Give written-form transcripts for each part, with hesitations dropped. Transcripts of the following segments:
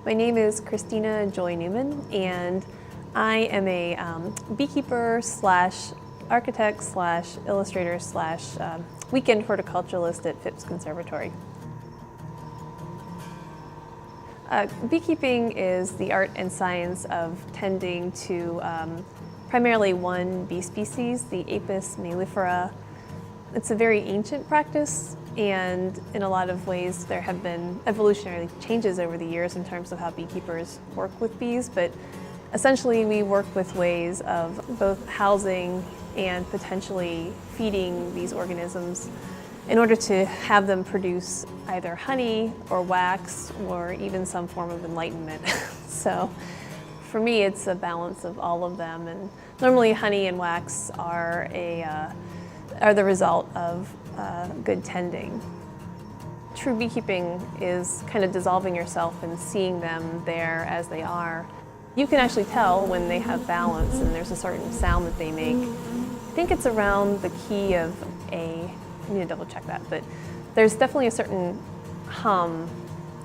My name is Christina Joy Newman, and I am a beekeeper slash architect slash illustrator slash weekend horticulturalist at Phipps Conservatory. Beekeeping is the art and science of tending to primarily one bee species, the Apis mellifera. It's a very ancient practice, and in a lot of ways there have been evolutionary changes over the years in terms of how beekeepers work with bees, but essentially we work with ways of both housing and potentially feeding these organisms in order to have them produce either honey or wax or even some form of enlightenment. So for me it's a balance of all of them, and normally honey and wax are the result of good tending. True beekeeping is kind of dissolving yourself and seeing them there as they are. You can actually tell when they have balance and there's a certain sound that they make. I think it's around the key of A. I need to double check that, but there's definitely a certain hum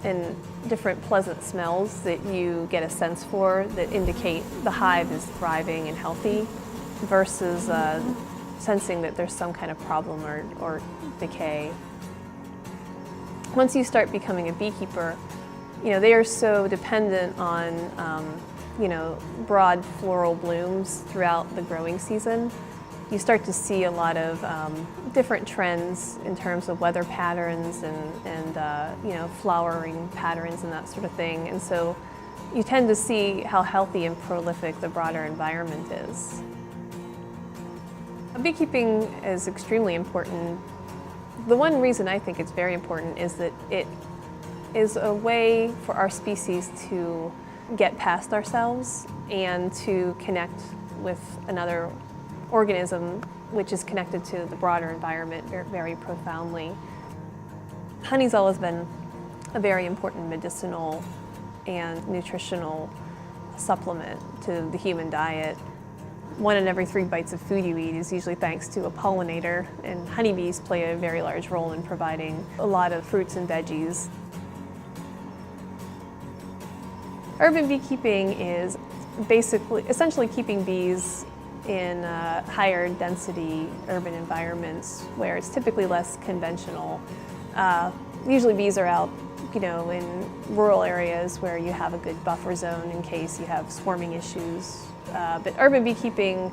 and different pleasant smells that you get a sense for that indicate the hive is thriving and healthy versus sensing that there's some kind of problem or decay. Once you start becoming a beekeeper, they are so dependent on broad floral blooms throughout the growing season. You start to see a lot of different trends in terms of weather patterns and flowering patterns and that sort of thing. And so you tend to see how healthy and prolific the broader environment is. Beekeeping is extremely important. The one reason I think it's very important is that it is a way for our species to get past ourselves and to connect with another organism which is connected to the broader environment very, very profoundly. Honey's always been a very important medicinal and nutritional supplement to the human diet. 1 in every 3 bites of food you eat is usually thanks to a pollinator, and honeybees play a very large role in providing a lot of fruits and veggies. Urban beekeeping is essentially keeping bees in higher density urban environments where it's typically less conventional. Usually bees are out in rural areas where you have a good buffer zone in case you have swarming issues. But urban beekeeping,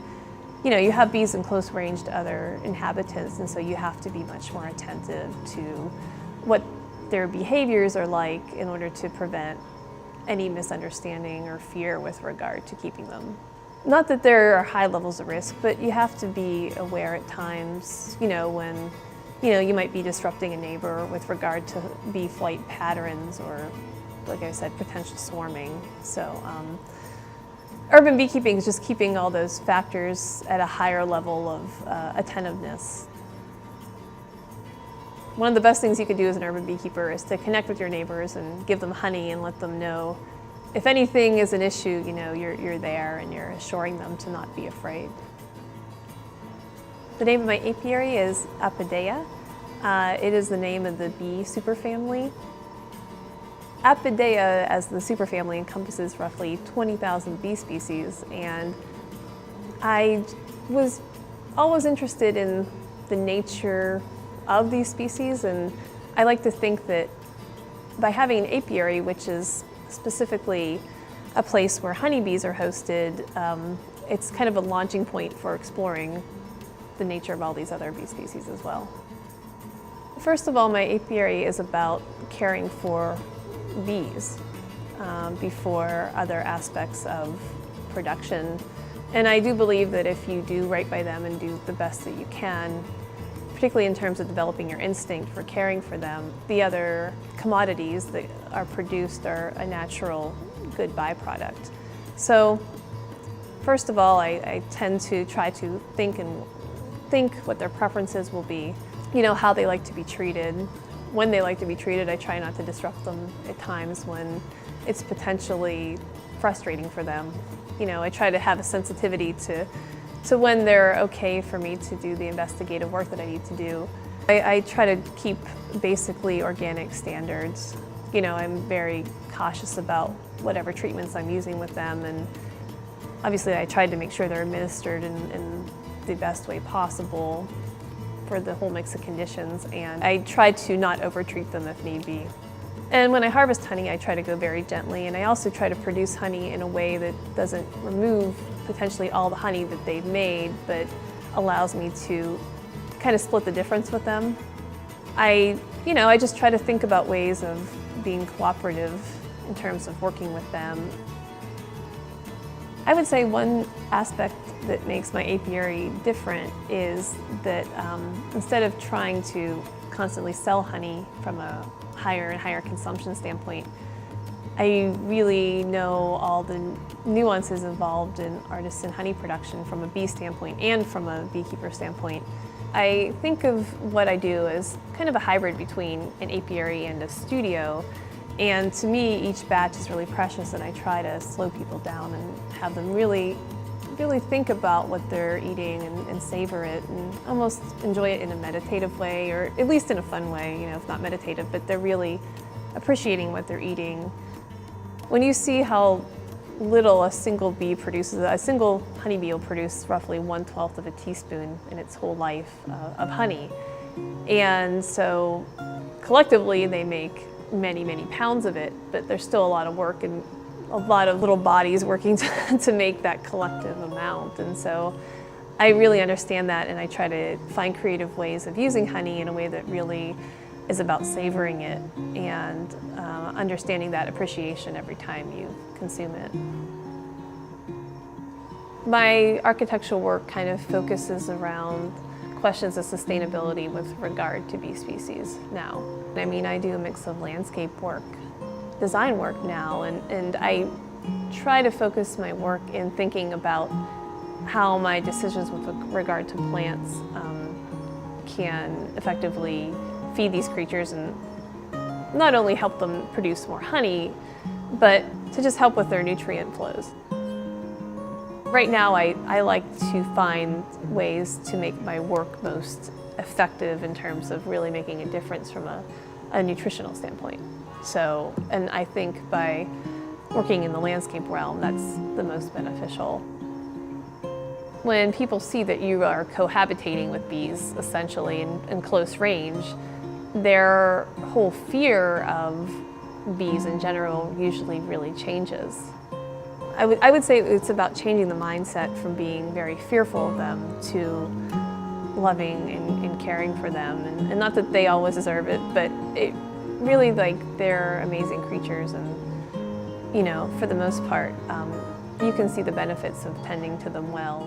you have bees in close range to other inhabitants, and so you have to be much more attentive to what their behaviors are like in order to prevent any misunderstanding or fear with regard to keeping them. Not that there are high levels of risk, but you have to be aware at times, when you might be disrupting a neighbor with regard to bee flight patterns or, like I said, potential swarming. So urban beekeeping is just keeping all those factors at a higher level of attentiveness. One of the best things you could do as an urban beekeeper is to connect with your neighbors and give them honey and let them know if anything is an issue, you're there and you're assuring them to not be afraid. The name of my apiary is Apidaea. It is the name of the bee superfamily. Apidaea, as the superfamily, encompasses roughly 20,000 bee species, and I was always interested in the nature of these species, and I like to think that by having an apiary, which is specifically a place where honeybees are hosted, it's kind of a launching point for exploring the nature of all these other bee species as well. First of all, my apiary is about caring for bees before other aspects of production. And I do believe that if you do right by them and do the best that you can, particularly in terms of developing your instinct for caring for them, the other commodities that are produced are a natural good byproduct. So first of all, I tend to try to think what their preferences will be, how they like to be treated. When they like to be treated, I try not to disrupt them at times when it's potentially frustrating for them. I try to have a sensitivity to when they're okay for me to do the investigative work that I need to do. I try to keep basically organic standards. You know, I'm very cautious about whatever treatments I'm using with them, and obviously I tried to make sure they're administered in the best way possible for the whole mix of conditions, and I try to not over-treat them if need be. And when I harvest honey, I try to go very gently, and I also try to produce honey in a way that doesn't remove potentially all the honey that they've made, but allows me to kind of split the difference with them. I just try to think about ways of being cooperative in terms of working with them. I would say one aspect that makes my apiary different is that instead of trying to constantly sell honey from a higher and higher consumption standpoint, I really know all the nuances involved in artisan honey production from a bee standpoint and from a beekeeper standpoint. I think of what I do as kind of a hybrid between an apiary and a studio. And to me, each batch is really precious, and I try to slow people down and have them really think about what they're eating and savor it and almost enjoy it in a meditative way, or at least in a fun way, you know, if not meditative, but they're really appreciating what they're eating. When you see how little a single bee produces, a single honeybee will produce roughly 1/12 of a teaspoon in its whole life of honey. And so collectively they make many, many pounds of it, but there's still a lot of work and a lot of little bodies working to make that collective amount. And so I really understand that, and I try to find creative ways of using honey in a way that really is about savoring it and understanding that appreciation every time you consume it. My architectural work kind of focuses around questions of sustainability with regard to bee species now. I mean, I do a mix of landscape work, design work now, and I try to focus my work in thinking about how my decisions with regard to plants can effectively feed these creatures and not only help them produce more honey, but to just help with their nutrient flows. Right now, I like to find ways to make my work most effective in terms of really making a difference from a nutritional standpoint. So, and I think by working in the landscape realm, that's the most beneficial. When people see that you are cohabitating with bees, essentially in close range, their whole fear of bees in general usually really changes. I would say it's about changing the mindset from being very fearful of them to loving and caring for them. And not that they always deserve it, but it really, like, they're amazing creatures, and you know, for the most part, you can see the benefits of tending to them well.